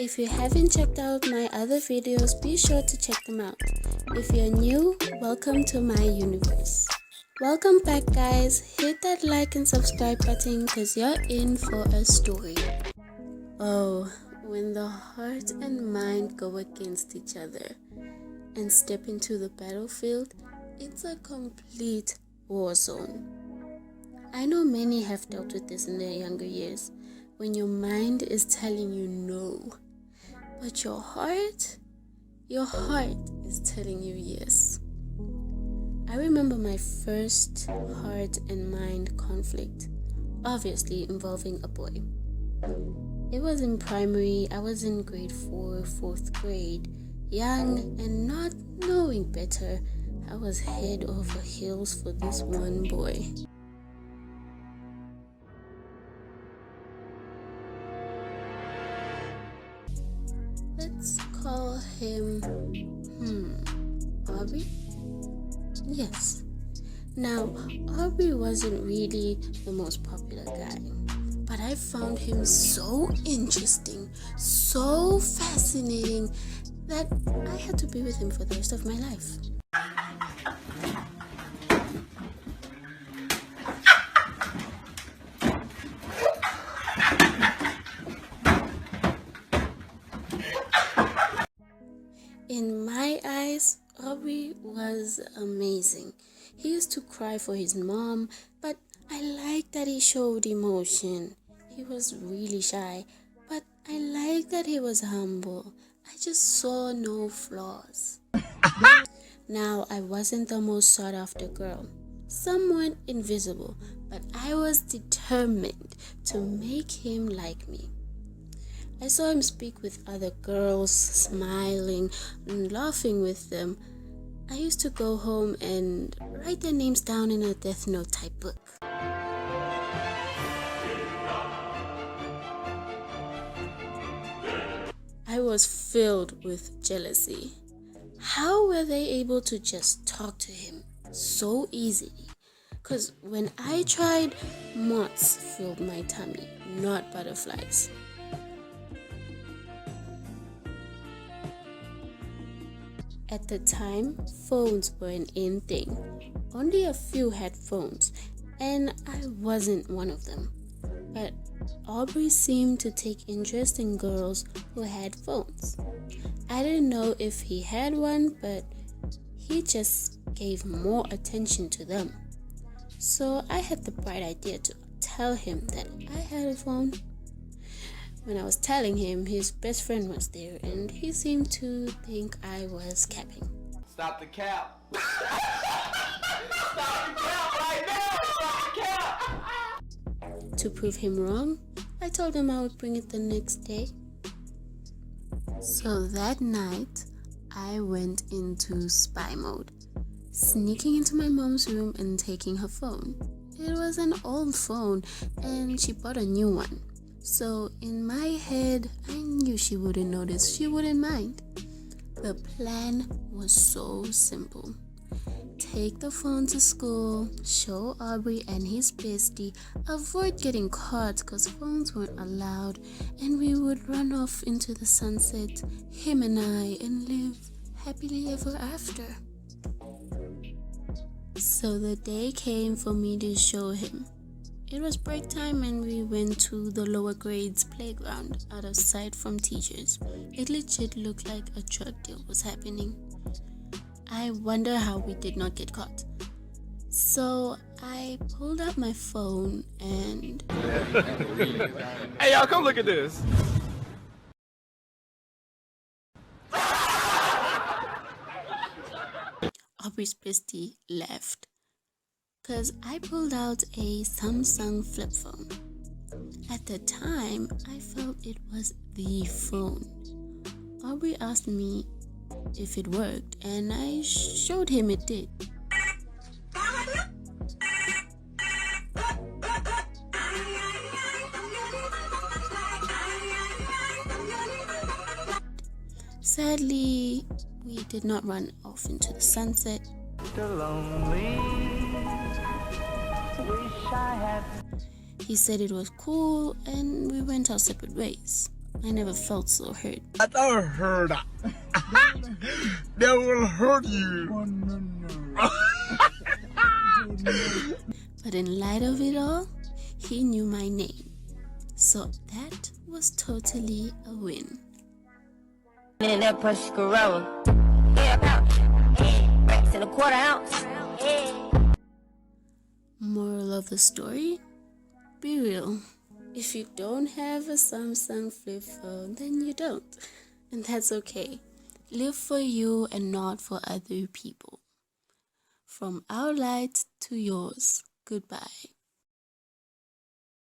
If you haven't checked out my other videos, be sure to check them out. If you're new, welcome to my universe. Welcome back, guys. Hit that like and subscribe button because you're in for a story. Oh, when the heart and mind go against each other and step into the battlefield, it's a complete war zone. I know many have dealt with this in their younger years, when your mind is telling you no, but your heart is telling you yes. I remember my first heart and mind conflict, obviously involving a boy. It was in primary. I was in grade 4, 4th grade, young and not knowing better. I was head over heels for this one boy. Let's call him, Aubrey? Yes. Now, Aubrey wasn't really the most popular guy, but I found him so interesting, so fascinating, that I had to be with him for the rest of my life. In my eyes, Aubrey was amazing. He used to cry for his mom, but I liked that he showed emotion. He was really shy, but I liked that he was humble. I just saw no flaws. Now, I wasn't the most sought after girl, somewhat invisible, but I was determined to make him like me. I saw him speak with other girls, smiling and laughing with them. I used to go home and write their names down in a Death Note type book. I was filled with jealousy. How were they able to just talk to him so easily? Because when I tried, moths filled my tummy, not butterflies. At the time, phones were an in thing. Only a few had phones, and I wasn't one of them. But Aubrey seemed to take interest in girls who had phones. I didn't know if he had one, but he just gave more attention to them. So I had the bright idea to tell him that I had a phone. When I was telling him, his best friend was there, and he seemed to think I was capping. Stop the cap. Stop the cap right now. Stop the cap. To prove him wrong, I told him I would bring it the next day. So that night, I went into spy mode, sneaking into my mom's room and taking her phone. It was an old phone, and she bought a new one. So in my head, I knew she wouldn't notice, she wouldn't mind. The plan was so simple. Take the phone to school, show Aubrey and his bestie, avoid getting caught because phones weren't allowed, and we would run off into the sunset, him and I, and live happily ever after. So the day came for me to show him. It was break time and we went to the lower grades playground out of sight from teachers. It legit looked like a drug deal was happening. I wonder how we did not get caught. So I pulled out my phone and... Hey y'all, come look at this. Aubrey's bestie left. Because I pulled out a Samsung flip phone. At the time, I felt it was the phone. Aubrey asked me if it worked, and I showed him it did. Sadly, we did not run off into the sunset. He said it was cool and we went our separate ways. I never felt so hurt. I never heard that. They will hurt you. But in light of it all, he knew my name. So that was totally a win. In that precious Corona. Racks in a quarter ounce. Moral of the story? Be real. If you don't have a Samsung flip phone, then you don't. And that's okay. Live for you and not for other people. From our light to yours. Goodbye.